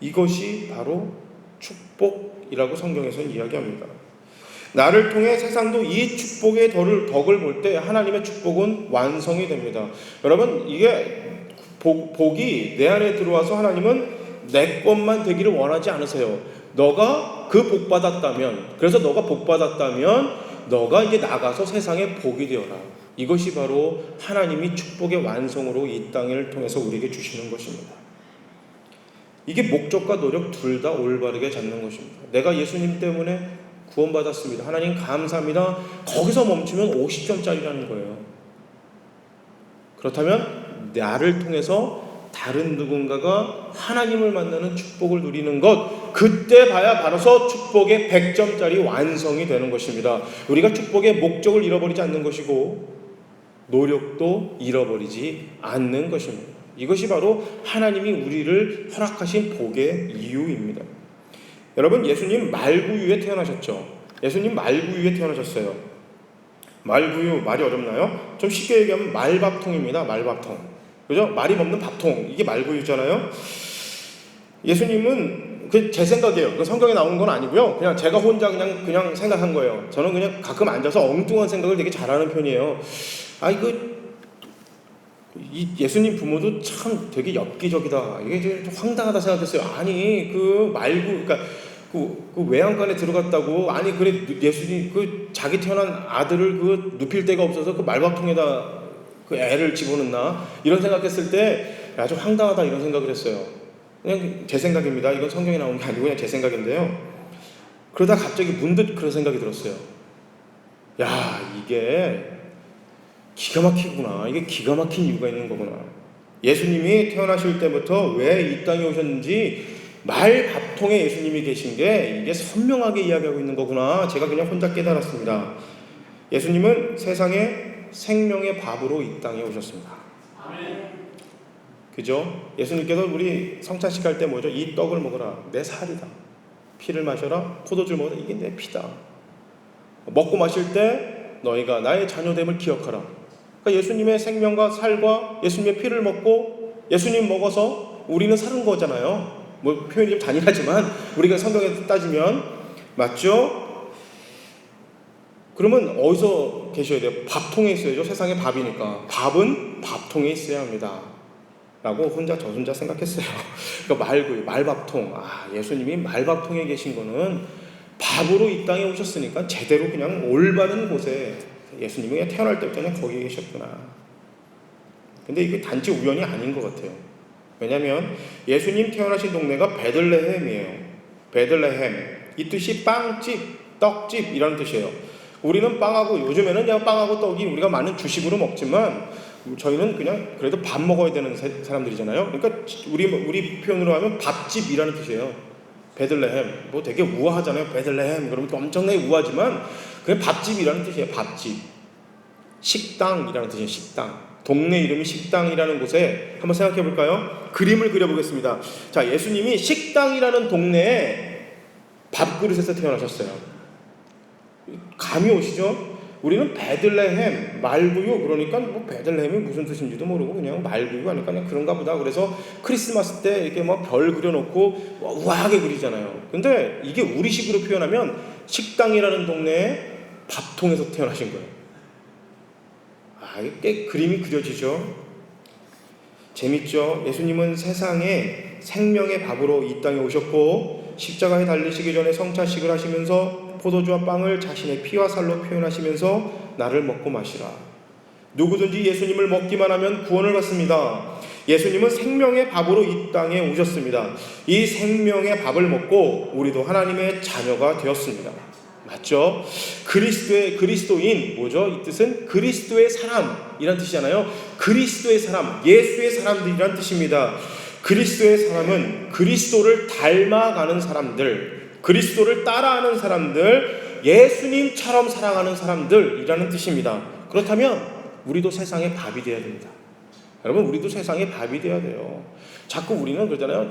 이것이 바로 축복이라고 성경에서는 이야기합니다. 나를 통해 세상도 이 축복의 덕을 볼 때 하나님의 축복은 완성이 됩니다. 여러분, 이게 복이 내 안에 들어와서 하나님은 내 것만 되기를 원하지 않으세요. 너가 그 복 받았다면, 그래서 너가 복 받았다면 너가 이제 나가서 세상에 복이 되어라. 이것이 바로 하나님이 축복의 완성으로 이 땅을 통해서 우리에게 주시는 것입니다. 이게 목적과 노력 둘 다 올바르게 잡는 것입니다. 내가 예수님 때문에 구원받았습니다. 하나님 감사합니다. 거기서 멈추면 50점짜리라는 거예요. 그렇다면 나를 통해서 다른 누군가가 하나님을 만나는 축복을 누리는 것, 그때 봐야 바로서 축복의 100점짜리 완성이 되는 것입니다. 우리가 축복의 목적을 잃어버리지 않는 것이고 노력도 잃어버리지 않는 것입니다. 이것이 바로 하나님이 우리를 허락하신 복의 이유입니다. 여러분, 예수님 말구유에 태어나셨죠. 예수님 말구유에 태어나셨어요. 말구유, 말이 어렵나요? 좀 쉽게 얘기하면 말밥통입니다. 말밥통. 그죠? 말이 먹는 밥통. 이게 말구유잖아요. 예수님은 제 생각이에요. 그 성경에 나오는 건 아니고요. 그냥 제가 혼자 그냥 생각한 거예요. 저는 그냥 가끔 앉아서 엉뚱한 생각을 되게 잘하는 편이에요. 이 예수님 부모도 참 되게 엽기적이다. 이게 좀 황당하다 생각했어요. 아니, 그러니까 그 외양간에 들어갔다고, 아니, 그래, 예수님, 자기 태어난 아들을 눕힐 데가 없어서 그 말밥통에다 그 애를 집어넣나? 이런 생각했을 때, 아주 황당하다, 이런 생각을 했어요. 그냥 제 생각입니다. 이건 성경에 나오는 게 아니고 그냥 제 생각인데요. 그러다 갑자기 문득 그런 생각이 들었어요. 야, 이게 기가 막히구나. 이게 기가 막힌 이유가 있는 거구나. 예수님이 태어나실 때부터 왜 이 땅에 오셨는지 말밥통에 예수님이 계신 게 이게 선명하게 이야기하고 있는 거구나. 제가 그냥 혼자 깨달았습니다. 예수님은 세상에 생명의 밥으로 이 땅에 오셨습니다. 그죠? 예수님께서 우리 성찬식 할 때 뭐죠? 이 떡을 먹어라. 내 살이다. 피를 마셔라. 포도주를 먹어라. 이게 내 피다. 먹고 마실 때 너희가 나의 자녀됨을 기억하라. 그러니까 예수님의 생명과 살과 예수님의 피를 먹고 예수님 먹어서 우리는 사는 거잖아요. 뭐 표현이 좀 잔인하지만 우리가 성경에 따지면 맞죠? 그러면 어디서 계셔야 돼요? 밥통에 있어야죠. 세상에 밥이니까. 밥은 밥통에 있어야 합니다. 라고 저 혼자 생각했어요. 그러니까 말밥통. 예수님이 말밥통에 계신 거는 밥으로 이 땅에 오셨으니까 제대로 그냥 올바른 곳에 예수님이 태어날 때부터 그냥 거기에 계셨구나. 근데 이게 단지 우연이 아닌 것 같아요. 왜냐하면 예수님 태어나신 동네가 베들레헴이에요. 베들레헴. 이 뜻이 빵집, 떡집이라는 뜻이에요. 우리는 빵하고, 요즘에는 그냥 빵하고 떡이 우리가 많은 주식으로 먹지만 저희는 그냥 그래도 밥 먹어야 되는 사람들이잖아요. 그러니까 우리 표현으로 하면 밥집이라는 뜻이에요. 베들레헴. 뭐 되게 우아하잖아요. 베들레헴. 그러면 엄청나게 우아하지만 그냥 밥집이라는 뜻이에요. 밥집. 식당이라는 뜻이에요. 식당. 동네 이름이 식당이라는 곳에 한번 생각해 볼까요? 그림을 그려보겠습니다. 자, 예수님이 식당이라는 동네에 밥그릇에서 태어나셨어요. 감이 오시죠? 우리는 베들레헴, 말구유, 그러니까 뭐 베들레헴이 무슨 뜻인지도 모르고 그냥 말구유 하니까 그냥 그런가 보다. 그래서 크리스마스 때 이렇게 막 별 그려놓고 우아하게 그리잖아요. 근데 이게 우리식으로 표현하면 식당이라는 동네에 밥통에서 태어나신 거예요. 이게 그림이 그려지죠? 재밌죠? 예수님은 세상에 생명의 밥으로 이 땅에 오셨고 십자가에 달리시기 전에 성찬식을 하시면서 포도주와 빵을 자신의 피와 살로 표현하시면서 나를 먹고 마시라. 누구든지 예수님을 먹기만 하면 구원을 받습니다. 예수님은 생명의 밥으로 이 땅에 오셨습니다. 이 생명의 밥을 먹고 우리도 하나님의 자녀가 되었습니다. 맞죠? 그리스도인, 뭐죠? 이 뜻은 그리스도의 사람이란 뜻이잖아요. 그리스도의 사람, 예수의 사람들이란 뜻입니다. 그리스도의 사람은 그리스도를 닮아가는 사람들, 그리스도를 따라하는 사람들, 예수님처럼 사랑하는 사람들이라는 뜻입니다. 그렇다면 우리도 세상의 밥이 되어야 됩니다. 여러분, 우리도 세상의 밥이 되어야 돼요. 자꾸 우리는 그러잖아요.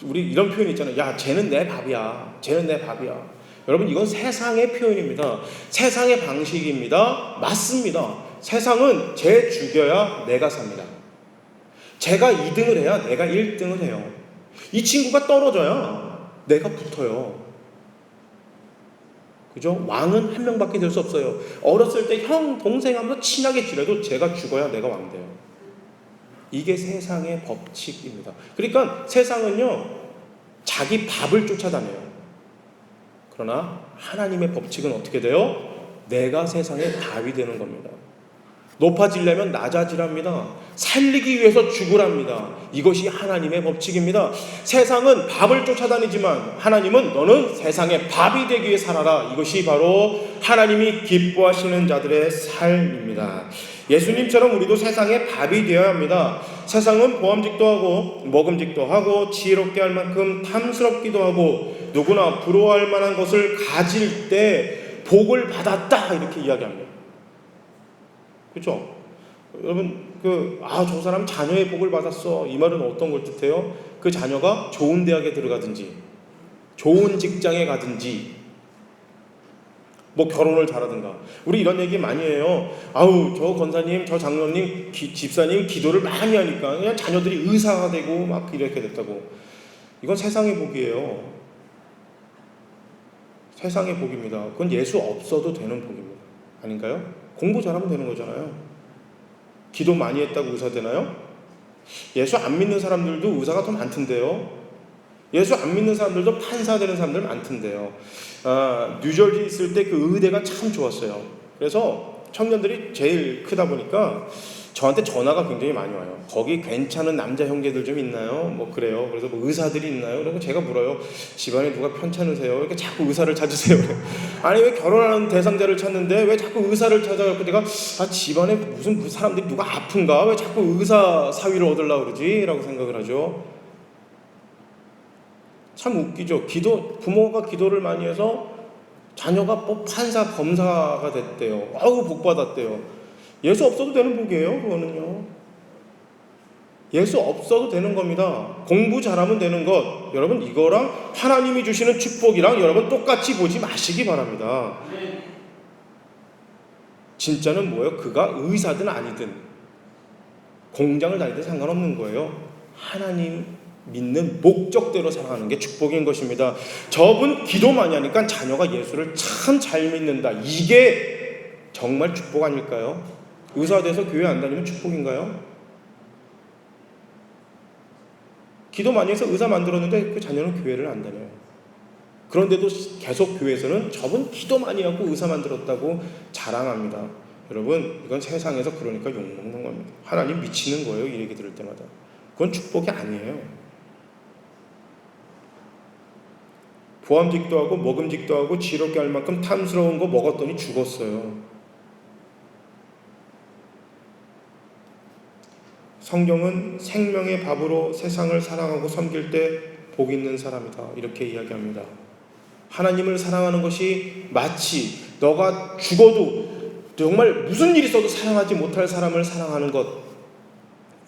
우리 이런 표현이 있잖아요. 야, 쟤는 내 밥이야. 쟤는 내 밥이야. 여러분, 이건 세상의 표현입니다. 세상의 방식입니다. 맞습니다. 세상은 쟤 죽여야 내가 삽니다. 제가 2등을 해야 내가 1등을 해요. 이 친구가 떨어져야 내가 붙어요. 그죠? 왕은 한 명밖에 될 수 없어요. 어렸을 때 형, 동생 하면서 친하게 지내도 제가 죽어야 내가 왕 돼요. 이게 세상의 법칙입니다. 그러니까 세상은요, 자기 밥을 쫓아다녀요. 그러나 하나님의 법칙은 어떻게 돼요? 내가 세상의 답이 되는 겁니다. 높아지려면 낮아지랍니다. 살리기 위해서 죽으랍니다. 이것이 하나님의 법칙입니다. 세상은 밥을 쫓아다니지만 하나님은 너는 세상의 밥이 되기 위해 살아라. 이것이 바로 하나님이 기뻐하시는 자들의 삶입니다. 예수님처럼 우리도 세상의 밥이 되어야 합니다. 세상은 보암직도 하고 먹음직도 하고 지혜롭게 할 만큼 탐스럽기도 하고 누구나 부러워할 만한 것을 가질 때 복을 받았다 이렇게 이야기합니다. 그렇죠? 여러분, 저 사람 자녀의 복을 받았어. 이 말은 어떤 걸 뜻해요? 그 자녀가 좋은 대학에 들어가든지, 좋은 직장에 가든지, 뭐 결혼을 잘하든가. 우리 이런 얘기 많이 해요. 저 권사님, 저 장로님, 집사님 기도를 많이 하니까 그냥 자녀들이 의사가 되고 막 이렇게 됐다고. 이건 세상의 복이에요. 세상의 복입니다. 그건 예수 없어도 되는 복입니다. 아닌가요? 공부 잘하면 되는 거잖아요. 기도 많이 했다고 의사 되나요? 예수 안 믿는 사람들도 의사가 더 많던데요. 예수 안 믿는 사람들도 판사 되는 사람들 많던데요. 뉴저지 있을 때 그 의대가 참 좋았어요. 그래서 청년들이 제일 크다 보니까 저한테 전화가 굉장히 많이 와요. 거기 괜찮은 남자 형제들 좀 있나요? 뭐 그래요. 그래서 뭐 의사들이 있나요? 그리고 제가 물어요. 집안에 누가 편찮으세요? 이렇게 자꾸 의사를 찾으세요. 아니 왜 결혼하는 대상자를 찾는데 왜 자꾸 의사를 찾아갖고 내가 집안에 무슨 사람들이 누가 아픈가? 왜 자꾸 의사 사위를 얻으려고 그러지? 라고 생각을 하죠. 참 웃기죠. 부모가 기도를 많이 해서 자녀가 판사, 검사가 됐대요. 복 받았대요. 예수 없어도 되는 복이에요, 그거는요. 예수 없어도 되는 겁니다. 공부 잘하면 되는 것. 여러분, 이거랑 하나님이 주시는 축복이랑 여러분 똑같이 보지 마시기 바랍니다. 진짜는 뭐예요? 그가 의사든 아니든, 공장을 다니든 상관없는 거예요. 하나님 믿는 목적대로 살아가는 게 축복인 것입니다. 저분 기도 많이 하니까 자녀가 예수를 참 잘 믿는다. 이게 정말 축복 아닐까요? 의사 돼서 교회 안 다니면 축복인가요? 기도 많이 해서 의사 만들었는데 그 자녀는 교회를 안 다녀요. 그런데도 계속 교회에서는 저분 기도 많이 하고 의사 만들었다고 자랑합니다. 여러분, 이건 세상에서 그러니까 욕먹는 겁니다. 하나님 미치는 거예요, 이 얘기 들을 때마다. 그건 축복이 아니에요. 보암직도 하고 먹음직도 하고 지럽게 할 만큼 탐스러운 거 먹었더니 죽었어요. 성경은 생명의 밥으로 세상을 사랑하고 섬길 때 복 있는 사람이다, 이렇게 이야기합니다. 하나님을 사랑하는 것이 마치 너가 죽어도 정말 무슨 일이 있어도 사랑하지 못할 사람을 사랑하는 것,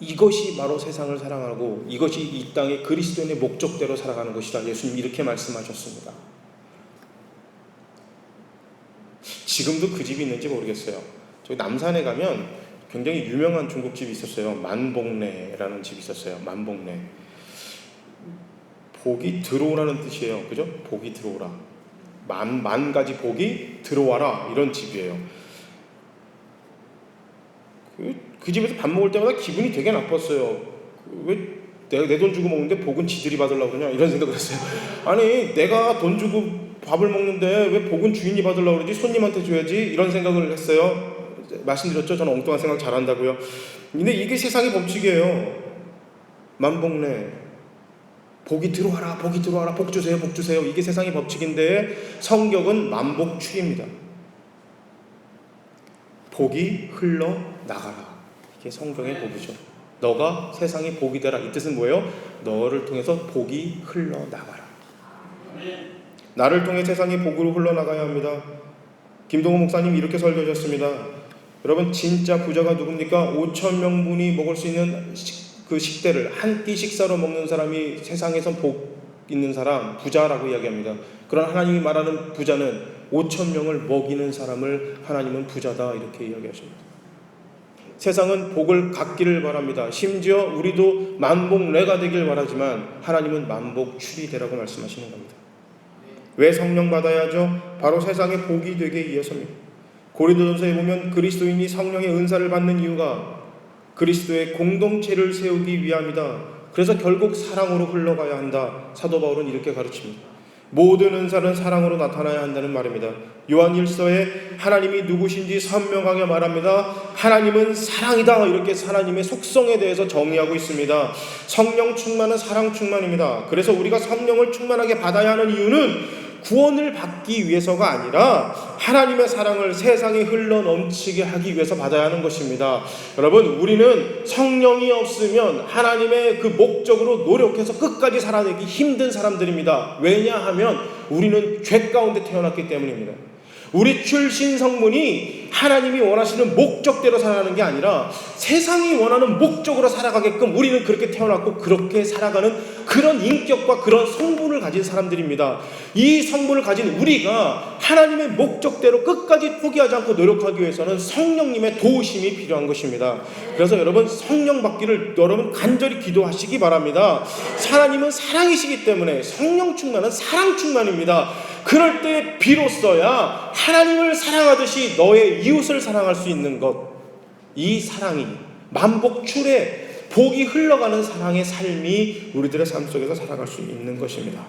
이것이 바로 세상을 사랑하고 이것이 이 땅의 그리스도인의 목적대로 살아가는 것이다. 예수님 이렇게 말씀하셨습니다. 지금도 그 집이 있는지 모르겠어요. 저기 남산에 가면 굉장히 유명한 중국집이 있었어요. 만복래라는 집이 있었어요. 만복래. 복이 들어오라는 뜻이에요. 그죠? 복이 들어오라. 만 가지 복이 들어와라, 이런 집이에요. 그 집에서 밥 먹을 때마다 기분이 되게 나빴어요. 왜 내가 내 돈 주고 먹는데 복은 지들이 받으려고 그러냐, 이런 생각을 했어요. 아니 내가 돈 주고 밥을 먹는데 왜 복은 주인이 받으려고 그러지? 손님한테 줘야지, 이런 생각을 했어요. 말씀드렸죠? 저는 엉뚱한 생각 잘한다고요. 근데 이게 세상의 법칙이에요. 만복래, 복이 들어와라, 복이 들어와라, 복 주세요, 복 주세요. 이게 세상의 법칙인데 성경은 만복출입니다. 복이 흘러나가라. 이게 성경의 복이죠. 너가 세상의 복이 되라. 이 뜻은 뭐예요? 너를 통해서 복이 흘러나가라. 나를 통해 세상의 복으로 흘러나가야 합니다. 김동호 목사님 이렇게 설교하셨습니다. 여러분, 진짜 부자가 누굽니까? 5,000명분이 먹을 수 있는 그 식대를 한 끼 식사로 먹는 사람이 세상에서 복 있는 사람, 부자라고 이야기합니다. 그러나 하나님이 말하는 부자는 5,000명을 먹이는 사람을 하나님은 부자다, 이렇게 이야기하십니다. 세상은 복을 갖기를 바랍니다. 심지어 우리도 만복래가 되길 바라지만 하나님은 만복출이 되라고 말씀하시는 겁니다. 왜 성령 받아야 하죠? 바로 세상의 복이 되게 위해서입니다. 고린도전서에 보면 그리스도인이 성령의 은사를 받는 이유가 그리스도의 공동체를 세우기 위함이다. 그래서 결국 사랑으로 흘러가야 한다. 사도 바울은 이렇게 가르칩니다. 모든 은사는 사랑으로 나타나야 한다는 말입니다. 요한일서에 하나님이 누구신지 선명하게 말합니다. 하나님은 사랑이다. 이렇게 하나님의 속성에 대해서 정의하고 있습니다. 성령 충만은 사랑 충만입니다. 그래서 우리가 성령을 충만하게 받아야 하는 이유는 구원을 받기 위해서가 아니라 하나님의 사랑을 세상에 흘러넘치게 하기 위해서 받아야 하는 것입니다. 여러분, 우리는 성령이 없으면 하나님의 그 목적으로 노력해서 끝까지 살아내기 힘든 사람들입니다. 왜냐하면 우리는 죄 가운데 태어났기 때문입니다. 우리 출신 성문이 하나님이 원하시는 목적대로 살아가는 게 아니라 세상이 원하는 목적으로 살아가게끔 우리는 그렇게 태어났고 그렇게 살아가는 그런 인격과 그런 성분을 가진 사람들입니다. 이 성분을 가진 우리가 하나님의 목적대로 끝까지 포기하지 않고 노력하기 위해서는 성령님의 도우심이 필요한 것입니다. 그래서 여러분 성령 받기를 여러분 간절히 기도하시기 바랍니다. 하나님은 사랑이시기 때문에 성령 충만은 사랑 충만입니다. 그럴 때 비로소야 하나님을 사랑하듯이 너의 이웃을 사랑할 수 있는 것, 이 사랑이 만복출에 복이 흘러가는 사랑의 삶이 우리들의 삶 속에서 살아갈 수 있는 것입니다.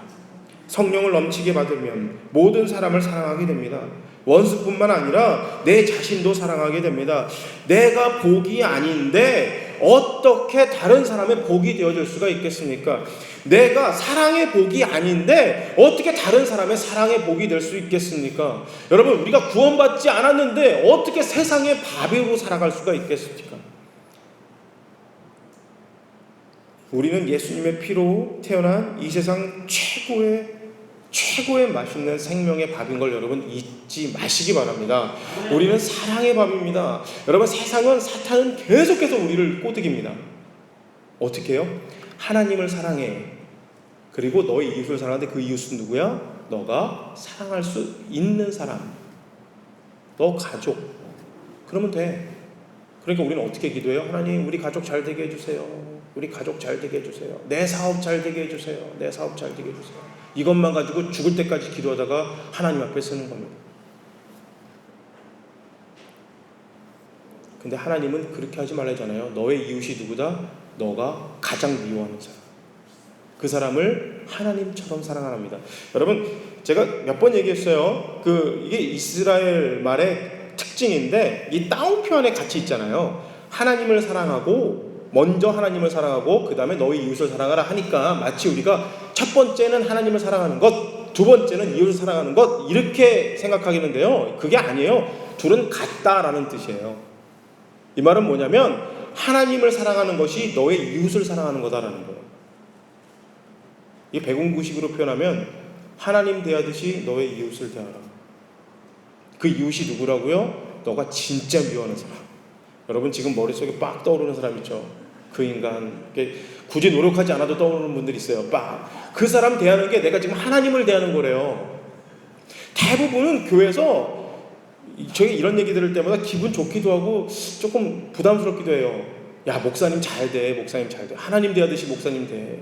성령을 넘치게 받으면 모든 사람을 사랑하게 됩니다. 원수뿐만 아니라 내 자신도 사랑하게 됩니다. 내가 복이 아닌데 어떻게 다른 사람의 복이 되어줄 수가 있겠습니까? 내가 사랑의 복이 아닌데 어떻게 다른 사람의 사랑의 복이 될 수 있겠습니까? 여러분, 우리가 구원받지 않았는데 어떻게 세상의 밥으로 살아갈 수가 있겠습니까? 우리는 예수님의 피로 태어난 이 세상 최고의 맛있는 생명의 밥인 걸 여러분 잊지 마시기 바랍니다. 우리는 사랑의 밥입니다. 여러분, 세상은, 사탄은 계속해서 우리를 꼬드깁니다. 어떻게 해요? 하나님을 사랑해. 그리고 너의 이웃을 사랑하는데 그 이웃은 누구야? 너가 사랑할 수 있는 사람, 너 가족, 그러면 돼. 그러니까 우리는 어떻게 기도해요? 하나님, 우리 가족 잘 되게 해주세요. 우리 가족 잘 되게 해주세요. 내 사업 잘 되게 해주세요. 내 사업 잘 되게 해주세요. 이것만 가지고 죽을 때까지 기도하다가 하나님 앞에 서는 겁니다. 근데 하나님은 그렇게 하지 말라잖아요. 너의 이웃이 누구다? 너가 가장 미워하는 사람. 그 사람을 하나님처럼 사랑하랍니다. 여러분, 제가 몇 번 얘기했어요. 이게 이스라엘 말의 특징인데 이 따옴표 안에 같이 있잖아요. 하나님을 사랑하고, 먼저 하나님을 사랑하고 그 다음에 너의 이웃을 사랑하라 하니까 마치 우리가 첫 번째는 하나님을 사랑하는 것, 두 번째는 이웃을 사랑하는 것, 이렇게 생각하겠는데요. 그게 아니에요. 둘은 같다라는 뜻이에요. 이 말은 뭐냐면 하나님을 사랑하는 것이 너의 이웃을 사랑하는 거다라는 거예요. 이 백운구식으로 표현하면 하나님 대하듯이 너의 이웃을 대하라. 그 이웃이 누구라고요? 너가 진짜 미워하는 사람. 여러분, 지금 머릿속에 빡 떠오르는 사람 있죠? 그 인간, 굳이 노력하지 않아도 떠오르는 분들이 있어요. 빡. 그 사람 대하는 게 내가 지금 하나님을 대하는 거래요. 대부분은 교회에서 저희 이런 얘기 들을 때마다 기분 좋기도 하고 조금 부담스럽기도 해요. 야, 목사님 잘 돼, 목사님 잘 돼. 하나님 대하듯이 목사님 대.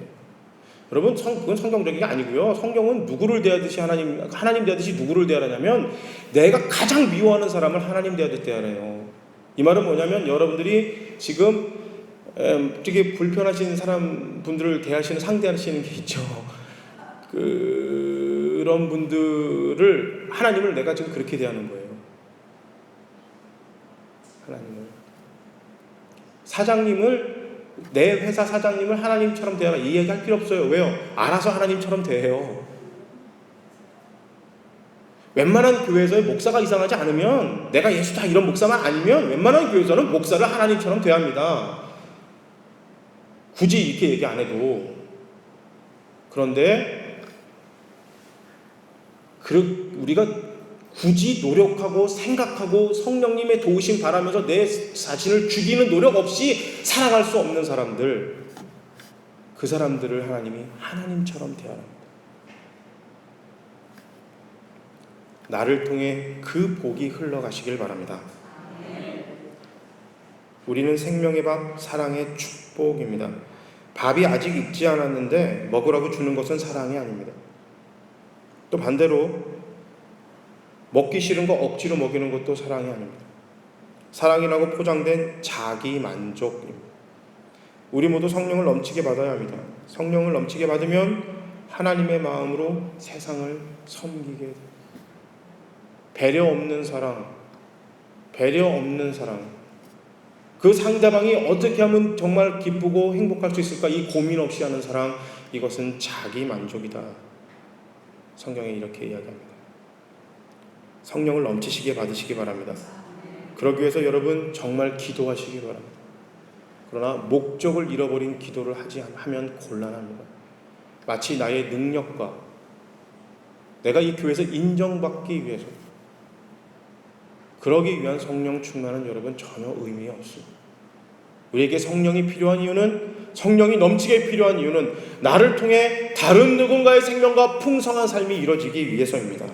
여러분, 그건 성경적인 게 아니고요. 성경은 누구를 대하듯이 하나님 대하듯이 누구를 대하라냐면 내가 가장 미워하는 사람을 하나님 대하듯 대하래요. 이 말은 뭐냐면 여러분들이 지금 되게 불편하신 분들을 상대하시는 게 있죠. 그런 분들을, 하나님을 내가 지금 그렇게 대하는 거예요. 내 회사 사장님을 하나님처럼 대하라, 이 얘기 할 필요 없어요. 왜요? 알아서 하나님처럼 대해요. 웬만한 교회에서의 목사가 이상하지 않으면, 내가 예수다 이런 목사만 아니면 웬만한 교회에서는 목사를 하나님처럼 대합니다. 굳이 이렇게 얘기 안 해도. 그런데 우리가 굳이 노력하고 생각하고 성령님의 도우심 바라면서 내 자신을 죽이는 노력 없이 살아갈 수 없는 사람들, 그 사람들을 하나님이 하나님처럼 대하랍니다. 나를 통해 그 복이 흘러가시길 바랍니다. 우리는 생명의 밥, 사랑의 축복입니다. 밥이 아직 익지 않았는데 먹으라고 주는 것은 사랑이 아닙니다. 또 반대로 먹기 싫은 거 억지로 먹이는 것도 사랑이 아닙니다. 사랑이라고 포장된 자기 만족입니다. 우리 모두 성령을 넘치게 받아야 합니다. 성령을 넘치게 받으면 하나님의 마음으로 세상을 섬기게 됩니다. 배려 없는 사랑, 그 상대방이 어떻게 하면 정말 기쁘고 행복할 수 있을까, 이 고민 없이 하는 사랑, 이것은 자기 만족이다. 성경에 이렇게 이야기합니다. 성령을 넘치시게 받으시기 바랍니다. 그러기 위해서 여러분 정말 기도하시기 바랍니다. 그러나 목적을 잃어버린 기도를 하면 곤란합니다. 마치 나의 능력과 내가 이 교회에서 인정받기 위해서, 그러기 위한 성령 충만은 여러분 전혀 의미 없습니다. 우리에게 성령이 필요한 이유는, 성령이 넘치게 필요한 이유는 나를 통해 다른 누군가의 생명과 풍성한 삶이 이루어지기 위해서입니다.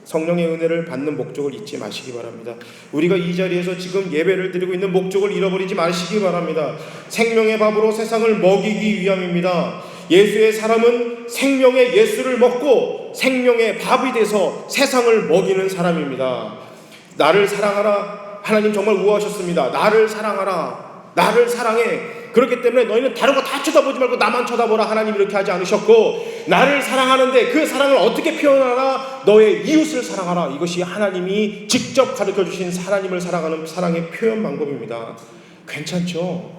성령의 은혜를 받는 목적을 잊지 마시기 바랍니다. 우리가 이 자리에서 지금 예배를 드리고 있는 목적을 잃어버리지 마시기 바랍니다. 생명의 밥으로 세상을 먹이기 위함입니다. 예수의 사람은 생명의 예수를 먹고 생명의 밥이 돼서 세상을 먹이는 사람입니다. 나를 사랑하라. 하나님 정말 우아하셨습니다. 나를 사랑하라. 나를 사랑해. 그렇기 때문에 너희는 다른 거 다 쳐다보지 말고 나만 쳐다보라. 하나님 이렇게 하지 않으셨고, 나를 사랑하는데 그 사랑을 어떻게 표현하라? 너의 이웃을 사랑하라. 이것이 하나님이 직접 가르쳐 주신 하나님을 사랑하는 사랑의 표현 방법입니다. 괜찮죠?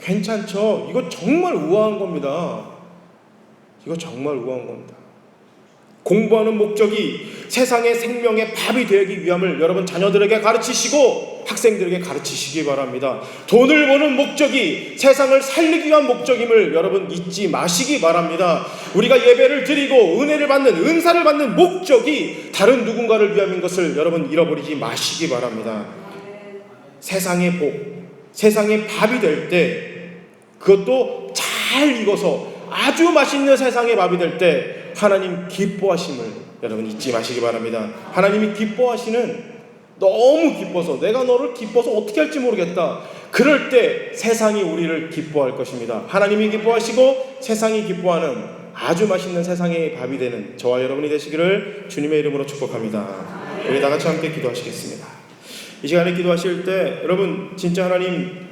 괜찮죠? 이거 정말 우아한 겁니다. 이거 정말 우아한 겁니다. 공부하는 목적이 세상의 생명의 밥이 되기 위함을 여러분 자녀들에게 가르치시고 학생들에게 가르치시기 바랍니다. 돈을 버는 목적이 세상을 살리기 위한 목적임을 여러분 잊지 마시기 바랍니다. 우리가 예배를 드리고 은혜를 받는, 은사를 받는 목적이 다른 누군가를 위함인 것을 여러분 잃어버리지 마시기 바랍니다. 세상의 복, 세상의 밥이 될 때, 그것도 잘 익어서 아주 맛있는 세상의 밥이 될 때 하나님 기뻐하심을 여러분 잊지 마시기 바랍니다. 하나님이 기뻐하시는, 너무 기뻐서, 내가 너를 기뻐서 어떻게 할지 모르겠다, 그럴 때 세상이 우리를 기뻐할 것입니다. 하나님이 기뻐하시고 세상이 기뻐하는 아주 맛있는 세상의 밥이 되는 저와 여러분이 되시기를 주님의 이름으로 축복합니다. 우리 다 같이 함께 기도하시겠습니다. 이 시간에 기도하실 때 여러분 진짜 하나님